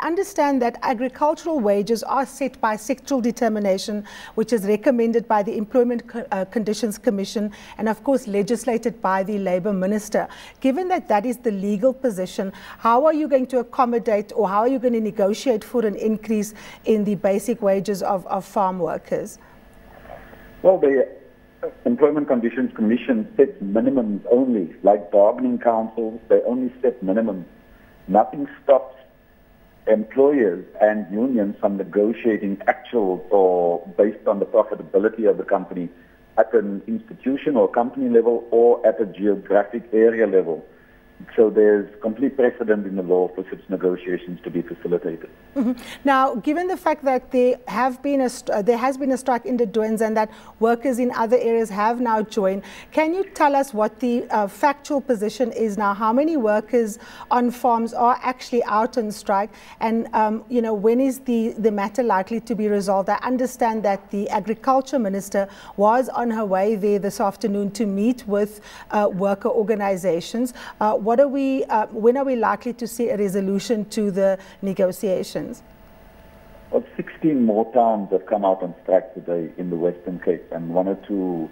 understand that agricultural wages are set by sectoral determination, which is recommended by the Employment Conditions Commission and, of course, legislated by the Labour Minister. Given that that is the legal position, how are you going to accommodate, or how are you going to negotiate for an increase in the basic wages of farm workers? Well, the Employment Conditions Commission sets minimums only, like bargaining councils, they only set minimums. Nothing stops employers and unions from negotiating actual or based on the profitability of the company at an institution or company level or at a geographic area level. So there's complete precedent in the law for such negotiations to be facilitated. Now, given the fact that there has been a strike in the Duins and that workers in other areas have now joined, can you tell us what the factual position is now? How many workers on farms are actually out on strike? And, when is the matter likely to be resolved? I understand that the Agriculture Minister was on her way there this afternoon to meet with worker organizations. When are we likely to see a resolution to the negotiations? Well, 16 more towns have come out on strike today in the Western Cape, and 1 or 2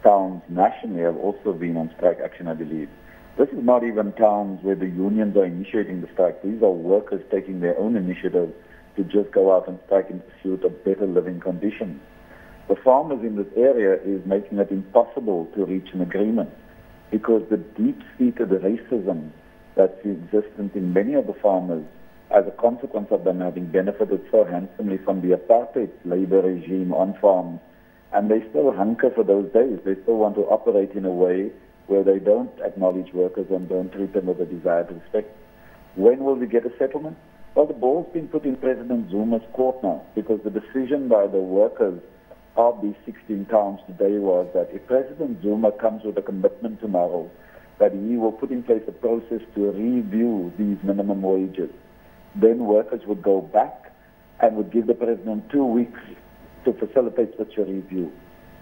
towns nationally have also been on strike action, I believe. This is not even towns where the unions are initiating the strike. These are workers taking their own initiative to just go out and strike in pursuit of better living conditions. The farmers in this area is making it impossible to reach an agreement, because the deep-seated racism that's existent in many of the farmers as a consequence of them having benefited so handsomely from the apartheid labor regime on farms, and they still hanker for those days. They still want to operate in a way where they don't acknowledge workers and don't treat them with the desired respect. When will we get a settlement? Well, the ball's been put in President Zuma's court now, because the decision by the workers of these 16 towns today was that if President Zuma comes with a commitment tomorrow that he will put in place a process to review these minimum wages, then workers would go back and would give the president 2 weeks to facilitate such a review.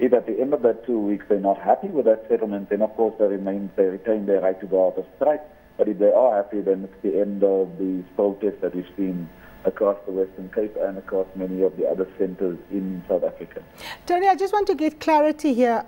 If at the end of that 2 weeks they're not happy with that settlement, then of course they retain their right to go out of strike. But if they are happy, then it's the end of these protests that we've seen across the Western Cape and across many of the other centres in South Africa. Tony, I just want to get clarity here.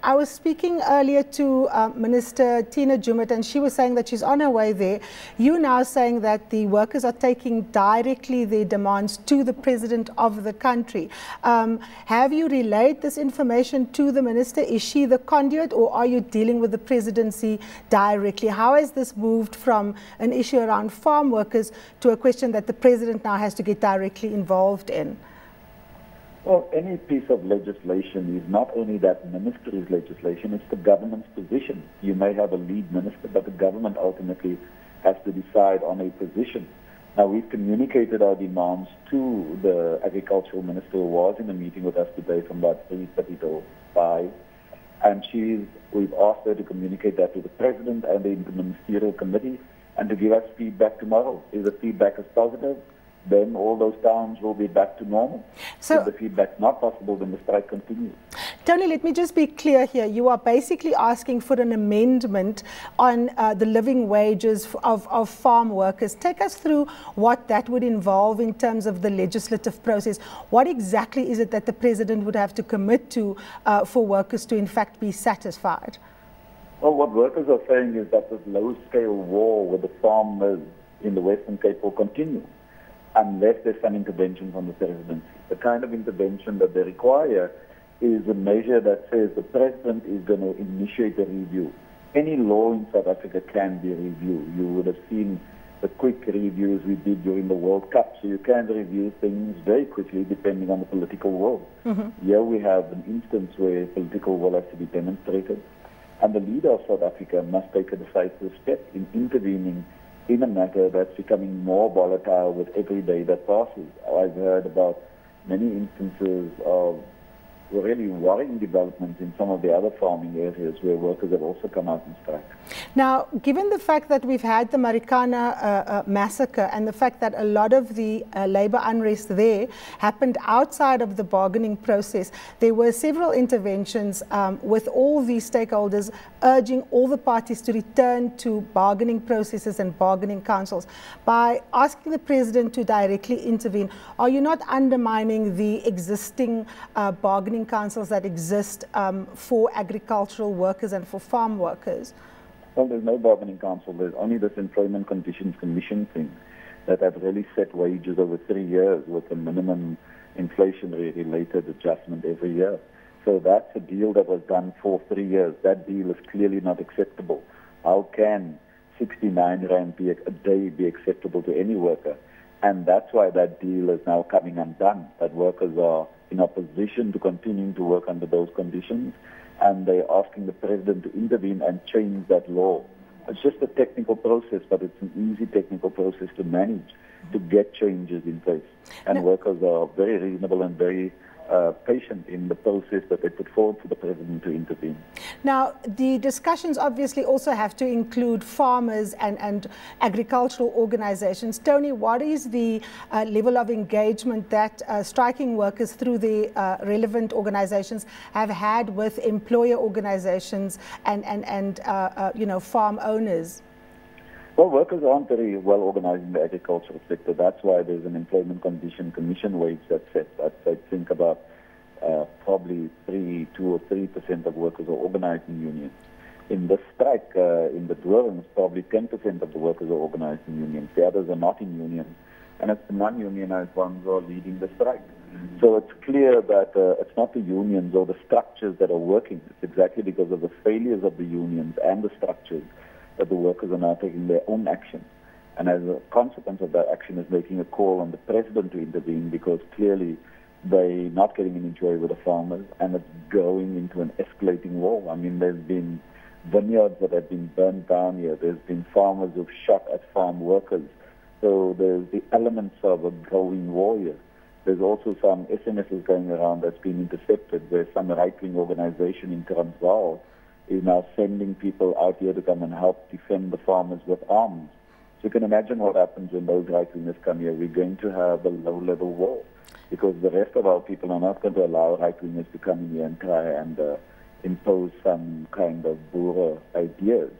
I was speaking earlier to Minister Tina Jumit, and she was saying that she's on her way there. You now saying that the workers are taking directly their demands to the President of the country. Have you relayed this information to the Minister? Is she the conduit, or are you dealing with the Presidency directly? How has this moved from an issue around farm workers to a question that the President now has to get directly involved in? Well, any piece of legislation is not only that ministry's legislation, it's the government's position. You may have a lead minister, but the government ultimately has to decide on a position. Now, we've communicated our demands to the agricultural minister, who was in a meeting with us today from about 3:30 to 5, and we've asked her to communicate that to the president and the interministerial committee and to give us feedback tomorrow. If the feedback is positive, then all those towns will be back to normal. So, if the feedback's not possible, then the strike continues. Tony, let me just be clear here. You are basically asking for an amendment on the living wages of farm workers. Take us through what that would involve in terms of the legislative process. What exactly is it that the President would have to commit to for workers to in fact be satisfied? Well, what workers are saying is that this low-scale war with the farmers in the Western Cape will continue unless there's some intervention from the presidency. The kind of intervention that they require is a measure that says the president is going to initiate a review. Any law in South Africa can be reviewed. You would have seen the quick reviews we did during the World Cup. So you can review things very quickly depending on the political will. Here we have an instance where political will has to be demonstrated, and the leader of South Africa must take a decisive step in intervening in a matter that's becoming more volatile with every day that passes. I've heard about many instances of really worrying developments in some of the other farming areas where workers have also come out and strike. Now, given the fact that we've had the Marikana massacre and the fact that a lot of the labor unrest there happened outside of the bargaining process, there were several interventions with all these stakeholders urging all the parties to return to bargaining processes and bargaining councils. By asking the president to directly intervene, are you not undermining the existing bargaining councils that exist for agricultural workers and for farm workers? Well, there's no bargaining council. There's only this Employment Conditions Commission thing that have really set wages over 3 years with a minimum inflation-related adjustment every year. So that's a deal that was done for 3 years. That deal is clearly not acceptable. How can 69 Rand a day be acceptable to any worker? And that's why that deal is now coming undone, that workers are in opposition to continuing to work under those conditions, and they're asking the president to intervene and change that law. It's just a technical process, but it's an easy technical process to manage, to get changes in place. And workers are very reasonable and very patient in the process that they put forward for the president to intervene. Now, the discussions obviously also have to include farmers and agricultural organizations. Tony, what is the level of engagement that striking workers through the relevant organizations have had with employer organizations and farm owners? Well, workers aren't very well organized in the agricultural sector. That's why there's an Employment Condition Commission wage that's set. I think about probably 2 or 3% of workers are organized in unions. In the strike, in the dwellings, probably 10% of the workers are organized in unions. The others are not in unions. And it's the non-unionized ones who are leading the strike. So it's clear that it's not the unions or the structures that are working. It's exactly because of the failures of the unions and the structures that the workers are now taking their own action. And as a consequence of that action is making a call on the president to intervene, because clearly they're not getting any joy with the farmers, and it's going into an escalating war. I mean, there's been vineyards that have been burned down here. There's been farmers who've shot at farm workers. So there's the elements of a growing war here. There's also some SMSs going around that's been intercepted, where some right-wing organization in Transvaal is now sending people out here to come and help defend the farmers with arms. So you can imagine what happens when those right-wingers come here. We're going to have a low-level war, because the rest of our people are not going to allow right-wingers to come in here and try and impose some kind of Boer ideas.